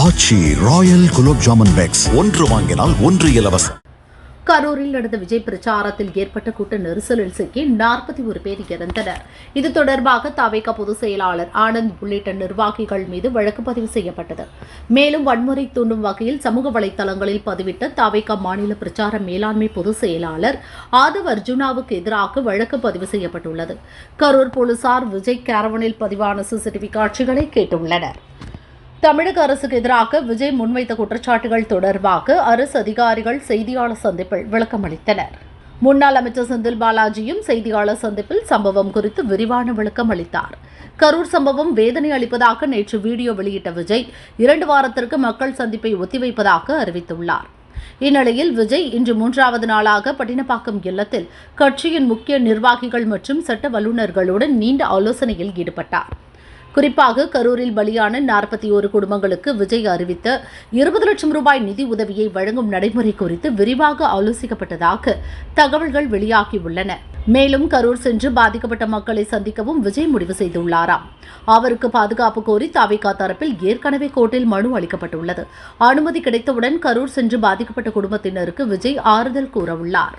ஆச்சி Royal gulab jamun packs ஒன்று வாங்கினால் ஒன்று இலவசம். கரூரில் நடந்த விஜய் பிரச்சாரத்தில் ஏற்பட்ட கூட்ட நெரிசலில் சிக்கி 41 பேர் இறந்தனர். இது தொடர்பாக தவேக பொதுச் செயலாளர் ஆனந்த் உள்ளிட்ட நிர்வாகிகள் மீது வழக்கு பதிவு செய்யப்பட்டது. மேலும் வன்முறை தூண்டும் வகையில் சமூக வலைதளங்களில் பதிவிட்ட தவேக மாநில பிரச்சார மேலாண்மை பொதுச் செயலாளர் ஆதவ் அர்ஜுனாவுக்கு எதிராக வழக்கு பதிவு செய்யப்பட்டுள்ளது. கரூர் போலீசார் விஜய் கேரவனில் பதிவான சிசிடிவி காட்சிகளை கேட்டுள்ளனர். தமிழக அரசுக்கு எதிராக விஜய் முன்வைத்த குற்றச்சாட்டுகள் தொடர்பாக அரசு அதிகாரிகள் செய்தியாளர் சந்திப்பில் விளக்கம் அளித்தனர். முன்னாள் அமைச்சர் செந்தில் பாலாஜியும் செய்தியாளர் சந்திப்பில் சம்பவம் குறித்து விரிவான விளக்கம் அளித்தார். கரூர் சம்பவம் வேதனை அளிப்பதாக நேற்று வீடியோ வெளியிட்ட விஜய் 2 வாரத்திற்கு மக்கள் சந்திப்பை ஒத்திவைப்பதாக அறிவித்துள்ளார். இந்நிலையில் விஜய் இன்று 3வது நாளாக பட்டினப்பாக்கம் இல்லத்தில் கட்சியின் முக்கிய நிர்வாகிகள் மற்றும் சட்ட வல்லுநர்களுடன் நீண்ட ஆலோசனையில் ஈடுபட்டார். குறிப்பாக கரூரில் பலியான 41 குடும்பங்களுக்கு விஜய் அறிவித்த 20 லட்சம் ரூபாய் நிதி உதவியை வழங்கும் நடைமுறை குறித்து விரிவாக ஆலோசிக்கப்பட்டதாக தகவல்கள் வெளியாகியுள்ளன. மேலும் கரூர் சென்று பாதிக்கப்பட்ட மக்களை சந்திக்கவும் விஜய் முடிவு செய்துள்ளாராம். அவருக்கு பாதுகாப்பு கோரி தவேக தரப்பில் ஏற்கனவே கோர்ட்டில் மனு அளிக்கப்பட்டுள்ளது. அனுமதி கிடைத்தவுடன் கரூர் சென்று பாதிக்கப்பட்ட குடும்பத்தினருக்கு விஜய் ஆறுதல் கூறவுள்ளார்.